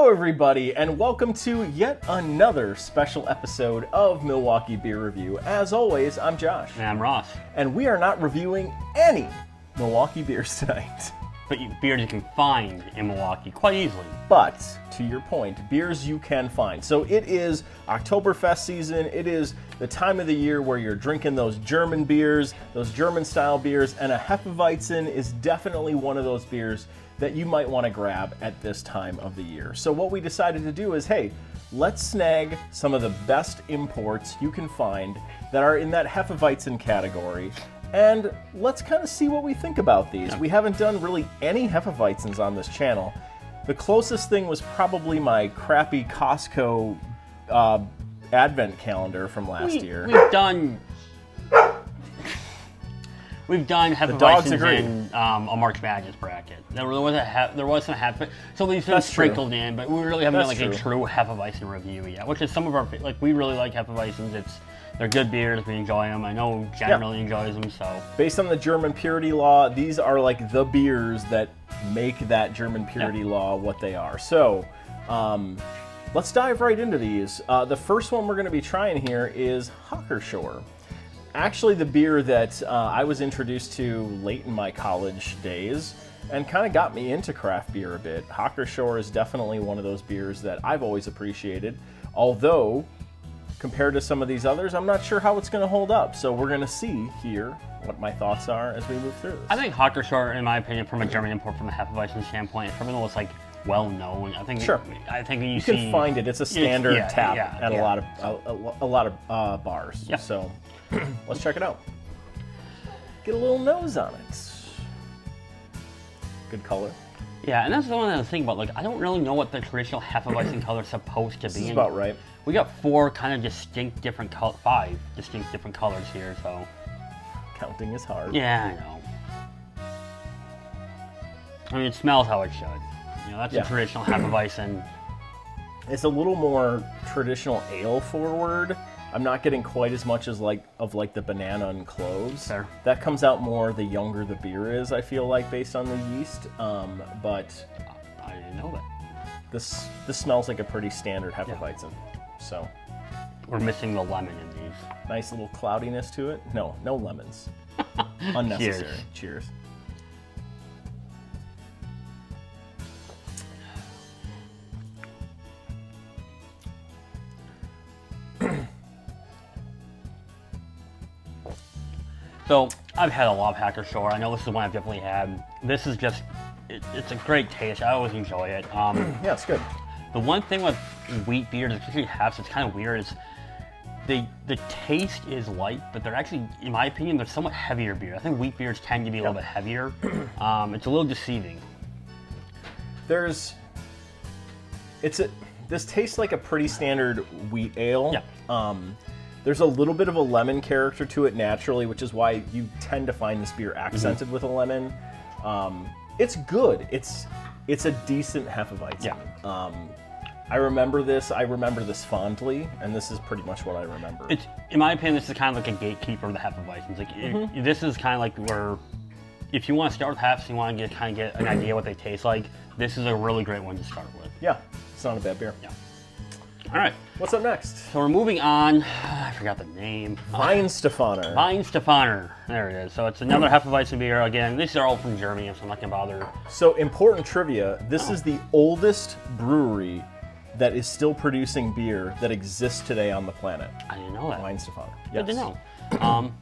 Hello, everybody, and welcome to yet another special episode of Milwaukee Beer Review. As always, I'm Josh. And I'm Ross. And we are not reviewing any Milwaukee beers tonight. But beers you can find in Milwaukee quite easily. But, to your point, beers you can find. So it is Oktoberfest season. It is the time of the year where you're drinking those German beers, those German-style beers, and a Hefeweizen is definitely one of those beers that you might want to grab at this time of the year. So what we decided to do is, hey, let's snag some of the best imports you can find that are in that Hefeweizen category, and let's kind of see what we think about these. We haven't done really any Hefeweizens on this channel. The closest thing was probably my crappy Costco advent calendar from last year. We've done Hefeweizens in a March Madness bracket. There was some Hefeweizen, so these been sprinkled in, but we really haven't done like a true Hefeweizen review yet. Which is some of our we really like Hefeweizens. They're good beers. We enjoy them. I know Jen really enjoys them. So based on the German purity law, these are like the beers that make that German purity law what they are. So let's dive right into these. The first one we're going to be trying here is Hockershore. Actually, the beer that I was introduced to late in my college days and kind of got me into craft beer a bit. Hockershore is definitely one of those beers that I've always appreciated, although compared to some of these others, I'm not sure how it's going to hold up. So we're going to see here what my thoughts are as we move through this. I think Hockershore, in my opinion, from a German import from a Hefeweizen standpoint, from the most well known. I think I think you can find it. It's a standard tap at a lot of bars. Yeah. So let's check it out. Get a little nose on it. Good color. Yeah, and that's the one I was thinking about. Like, I don't really know what the traditional Hefeweizen color is supposed to be. This is about right. We got five distinct different colors here, so. Counting is hard. Yeah, I know. I mean, it smells how it should. You know, that's a traditional Hefeweizen. It's a little more traditional ale forward. I'm not getting quite as much as the banana and cloves. Fair. That comes out more the younger the beer is, I feel like, based on the yeast. But I didn't know that. This smells like a pretty standard Hefeweizen. So we're missing the lemon in these. Nice little cloudiness to it. No lemons. Unnecessary. Cheers. So I've had a lot of Hockershore. I know this is one I've definitely had. This is just, it's a great taste. I always enjoy it. Yeah, it's good. The one thing with wheat beers, especially Hefs, it's kind of weird, is the taste is light, but they're actually, in my opinion, they're somewhat heavier beer. I think wheat beers tend to be a little bit heavier. It's a little deceiving. This tastes like a pretty standard wheat ale. Yeah. There's a little bit of a lemon character to it naturally, which is why you tend to find this beer accented with a lemon. It's good. It's a decent Hefeweizen. Yeah. I remember this fondly, and this is pretty much what I remember. In my opinion, this is kind of like a gatekeeper of the Hefeweizens. Like this is kind of like where, if you want to start with Hefs, you want to get an idea what they taste like. This is a really great one to start with. Yeah, it's not a bad beer. Yeah. All right. What's up next? So we're moving on. I forgot the name. Weihenstephaner. Weihenstephaner. There it is. So it's another Hefeweizen beer. Again, these are all from Germany, so I'm not going to bother. So important trivia. This is the oldest brewery that is still producing beer that exists today on the planet. I didn't know that. Weihenstephaner. Yes. Good to know. Let's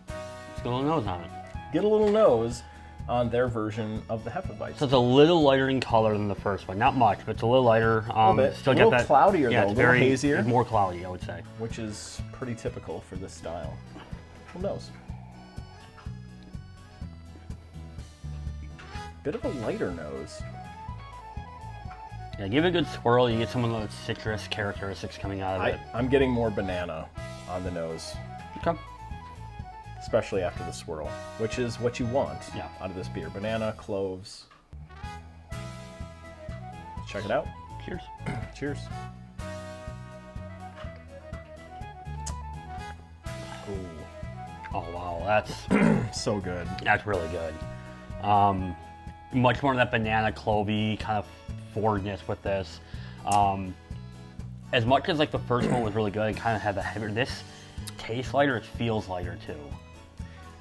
get a little nose on it. Get a little nose on their version of the Hefeweizen. So it's a little lighter in color than the first one. Not much, but it's a little lighter. A little bit. Still a little cloudier, though. A little hazier. More cloudy, I would say. Which is pretty typical for this style. Who knows? Bit of a lighter nose. Yeah, give it a good swirl. You get some of those citrus characteristics coming out of it. I'm getting more banana on the nose. Okay. Especially after the swirl, which is what you want out of this beer. Banana, cloves. Check it out. Cheers. Cheers. Ooh. Oh, wow. That's so good. That's really good. Much more of that banana clovey kind of forwardness with this. As much as like the first one was really good, it kind of had the heavier. This tastes lighter. It feels lighter too.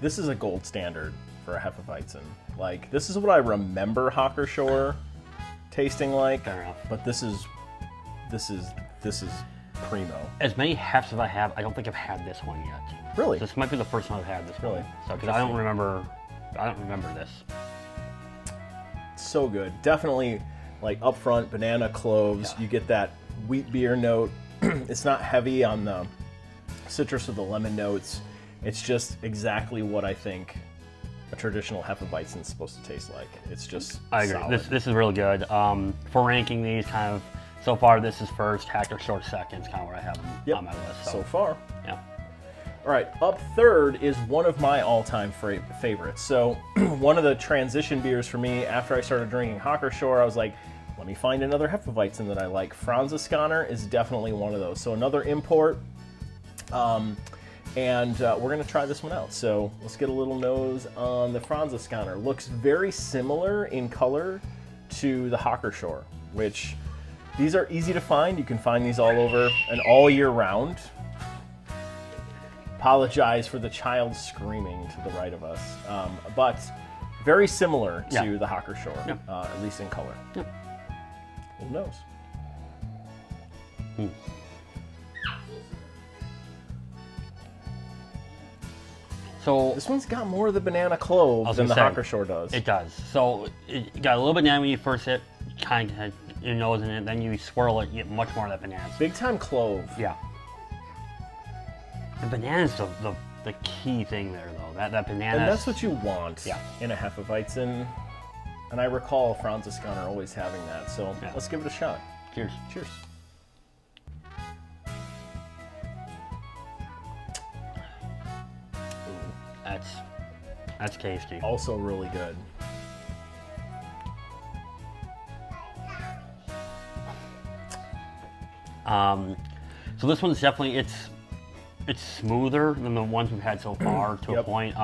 This is a gold standard for a Hefeweizen. Like, this is what I remember Hacker tasting like. Fair enough. But this is primo. As many hefts as I have, I don't think I've had this one yet. Really? This might be the first time I've had this really? one. So, because I don't remember this. So good. Definitely, like, up front, banana, cloves. Yeah. You get that wheat beer note. It's not heavy on the citrus or the lemon notes. It's just exactly what I think a traditional Hefeweizen is supposed to taste like. It's just I agree. Solid. This is really good. For ranking these, kind of, so far this is first, Hacker Short second is kind of where I have them on my list. So far. Yeah. All right, up third is one of my all-time favorites. So one of the transition beers for me after I started drinking Hacker Shore, I was like, let me find another Hefeweizen that I like. Franziskaner is definitely one of those. So another import. And we're going to try this one out. So let's get a little nose on the Franziskaner. Looks very similar in color to the Hacker Shore, which these are easy to find. You can find these all over and all year round. Apologize for the child screaming to the right of us. But very similar to the Hacker Shore, at least in color. Little nose. So this one's got more of the banana clove than the Hacker Shore does. It does. So it got a little banana when you first hit, kind of had your nose in it, then you swirl it, you get much more of that banana. Big time clove. Yeah. The banana's the key thing there, though. That banana. And that's what you want in a Hefeweizen. And I recall Franziskaner always having that. So let's give it a shot. Cheers. Cheers. That's tasty. Also really good. So this one's definitely it's smoother than the ones we've had so far to a point.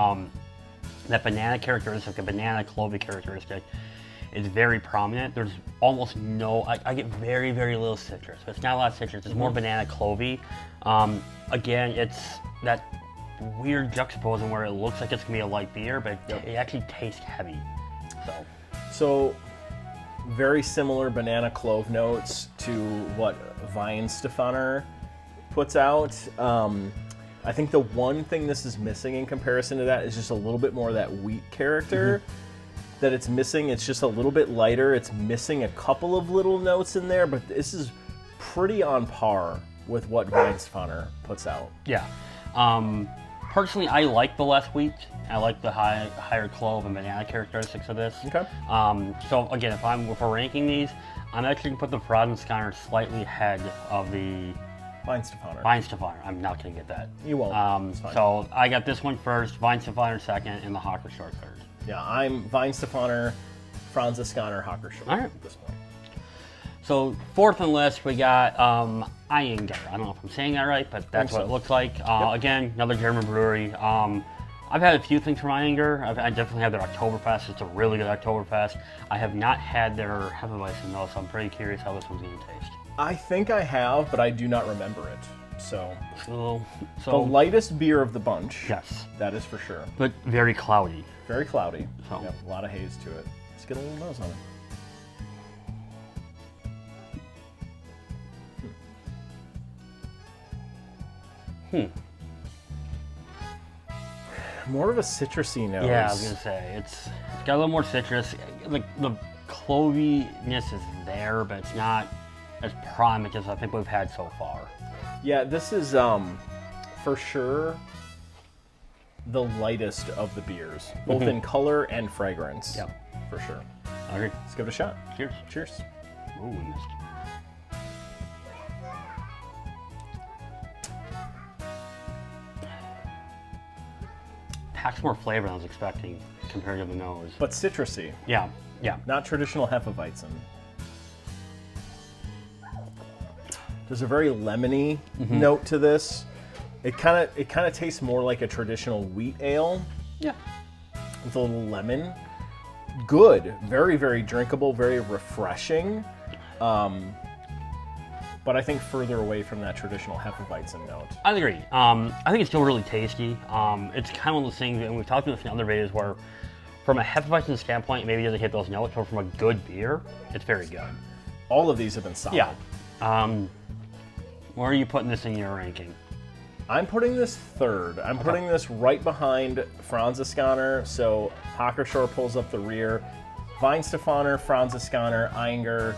That banana characteristic, the banana clovey characteristic, is very prominent. There's almost no. I get very little citrus. But it's not a lot of citrus. It's more banana clovey. Again, it's that weird juxtaposing where it looks like it's gonna be a light beer, but it actually tastes heavy. So very similar banana clove notes to what Weihenstephaner puts out. I think the one thing this is missing in comparison to that is just a little bit more of that wheat character that it's missing. It's just a little bit lighter. It's missing a couple of little notes in there, but this is pretty on par with what Weihenstephaner puts out. Yeah. Personally, I like the less wheat. I like the higher clove and banana characteristics of this. Okay. So again, if we're ranking these, I'm actually gonna put the Franziskaner slightly ahead of the Weihenstephaner. I'm not gonna get that. You won't. So I got this one first, Weihenstephaner second, and the Hacker Shore third. Yeah, I'm Weihenstephaner, Franziskaner, Hacker Shore at this point. So fourth on the list, we got Eyinger. I don't know if I'm saying that right, but that's what it looks like. Again, another German brewery. I've had a few things from Eyinger. I definitely had their Oktoberfest. It's a really good Oktoberfest. I have not had their Hefeweizen though, so I'm pretty curious how this one's going to taste. I think I have, but I do not remember it. So the lightest beer of the bunch. Yes. That is for sure. But very cloudy. Very cloudy. So. Yep, a lot of haze to it. Let's get a little nose on it. More of a citrusy nose. Yeah, I was gonna say it's got a little more citrus. Like the cloviness is there, but it's not as prominent as I think we've had so far. Yeah, this is for sure the lightest of the beers, both in color and fragrance. Yeah, for sure. I agree. Let's give it a shot. Cheers. Cheers. Ooh, we missed. Packs more flavor than I was expecting compared to the nose. But citrusy. Yeah. Not traditional Hefeweizen. There's a very lemony note to this. It kind of tastes more like a traditional wheat ale. Yeah. With a little lemon. Good. Very drinkable. Very refreshing. but I think further away from that traditional Hefeweizen note. I agree. I think it's still really tasty. It's kind of one of those things, and we've talked about this in other videos, where from a Hefeweizen standpoint, maybe it doesn't hit those notes, but from a good beer, it's very good. All of these have been solid. Yeah. Where are you putting this in your ranking? I'm putting this third. I'm putting this right behind Franziskaner, so Hockershore pulls up the rear. Weihenstephaner, Franziskaner, Eyinger,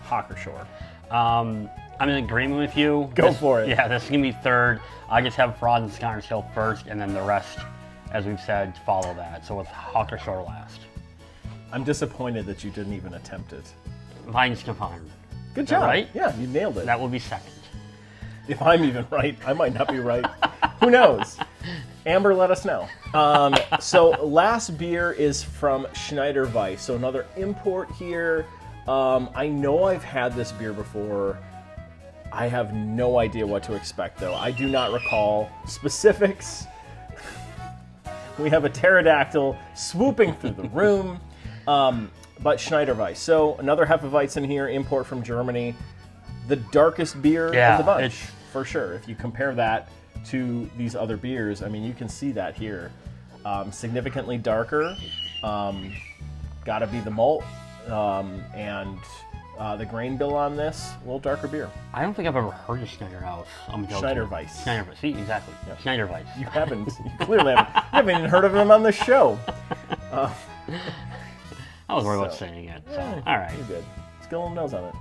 Hockershore. I'm in agreement with you. Go for it. Yeah, this is going to be third. I just have Franziskaner still first, and then the rest, as we've said, follow that. So it's Hockershore last. I'm disappointed that you didn't even attempt it. Weihenstephaner. Good job. Right? Yeah, you nailed it. That will be second. If I'm even right, I might not be right. Who knows? Amber, let us know. So last beer is from Schneider Weiss. So another import here. I know I've had this beer before. I have no idea what to expect, though. I do not recall specifics. We have a pterodactyl swooping through the room. But Schneider Weiss. So another Hefeweizen here, import from Germany. The darkest beer of the bunch, for sure. If you compare that to these other beers, I mean, you can see that here. Significantly darker. Gotta be the malt. And the grain bill on this, a little darker beer. I don't think I've ever heard of Schneider House. Schneider Weiss. Schneider Weiss. See, exactly. Yep. Schneider Weiss. You haven't. You clearly haven't. You haven't even heard of him on the show. I was worried about saying it. So. All right. You're good. Let's get a little nose on it.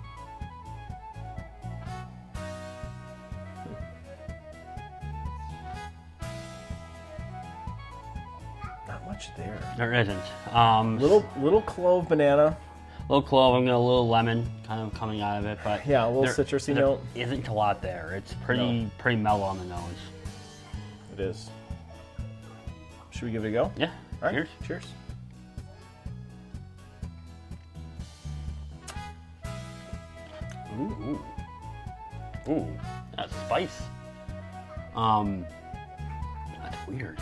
Not much there. There isn't. Little clove banana. Little clove. I'm getting a little lemon kind of coming out of it, but yeah, a little citrusy note. There isn't a lot there. It's pretty mellow on the nose. It is. Should we give it a go? Yeah. All right. Cheers. Cheers. Ooh. Ooh. That's spice. That's weird.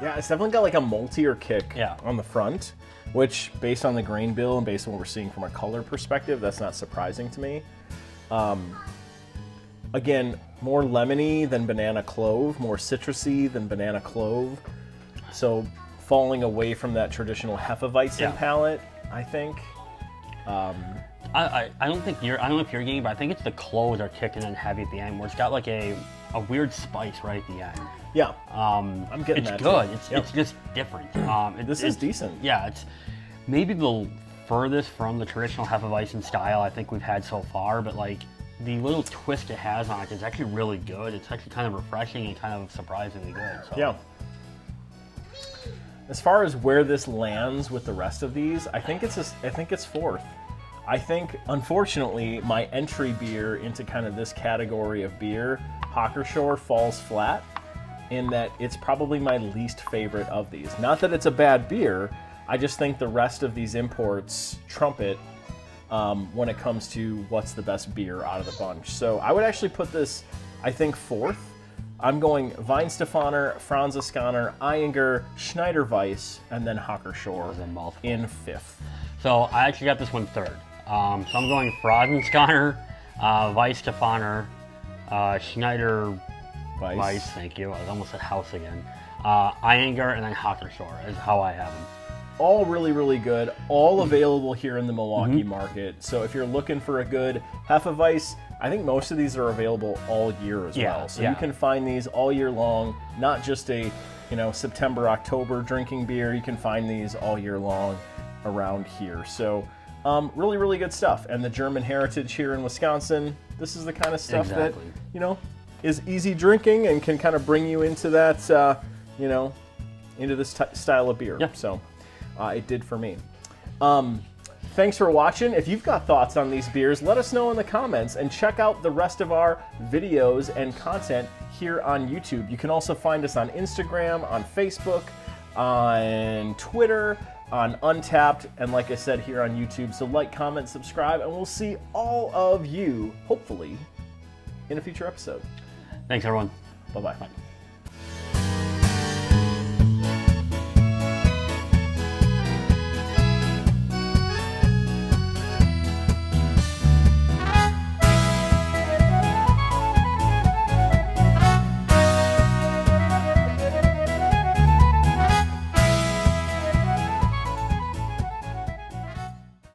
Yeah, it's definitely got like a maltier kick Yeah. on the front, which, based on the grain bill and based on what we're seeing from a color perspective, that's not surprising to me. Again, more lemony than banana clove, more citrusy than banana clove. So falling away from that traditional Hefeweizen palette, I think. I don't think I don't know if you're getting, but I think it's the cloves are kicking in heavy at the end, where it's got like a weird spice right at the end. Yeah, I'm getting it's that good. too. It's just different. This is decent. Yeah, it's maybe the furthest from the traditional Hefeweizen style I think we've had so far, but like the little twist it has on it is actually really good. It's actually kind of refreshing and kind of surprisingly good. So. Yeah. As far as where this lands with the rest of these, I think it's fourth. I think, unfortunately, my entry beer into kind of this category of beer, Hockershore, falls flat in that it's probably my least favorite of these. Not that it's a bad beer, I just think the rest of these imports trump it when it comes to what's the best beer out of the bunch. So I would actually put this, I think, fourth. I'm going Weihenstephaner, Franziskaner, Eyinger, Schneider Weiss, and then Hockershore in fifth. So I actually got this one third. So I'm going Franziskaner, Weihenstephaner, Schneider Weiss, thank you. I was almost at house again. Eyinger, and then Hockershore is how I have them. All really, really good. All available here in the Milwaukee market. So if you're looking for a good Hefeweizen, I think most of these are available all year as well. So you can find these all year long, not just a September, October drinking beer. You can find these all year long around here. So really, really good stuff. And the German heritage here in Wisconsin, this is the kind of stuff that, is easy drinking and can kind of bring you into that, into this style of beer. Yep. So it did for me. Thanks for watching. If you've got thoughts on these beers, let us know in the comments and check out the rest of our videos and content here on YouTube. You can also find us on Instagram, on Facebook, on Twitter, on Untappd, and like I said, here on YouTube. So like, comment, subscribe, and we'll see all of you, hopefully, in a future episode. Thanks, everyone. Bye-bye.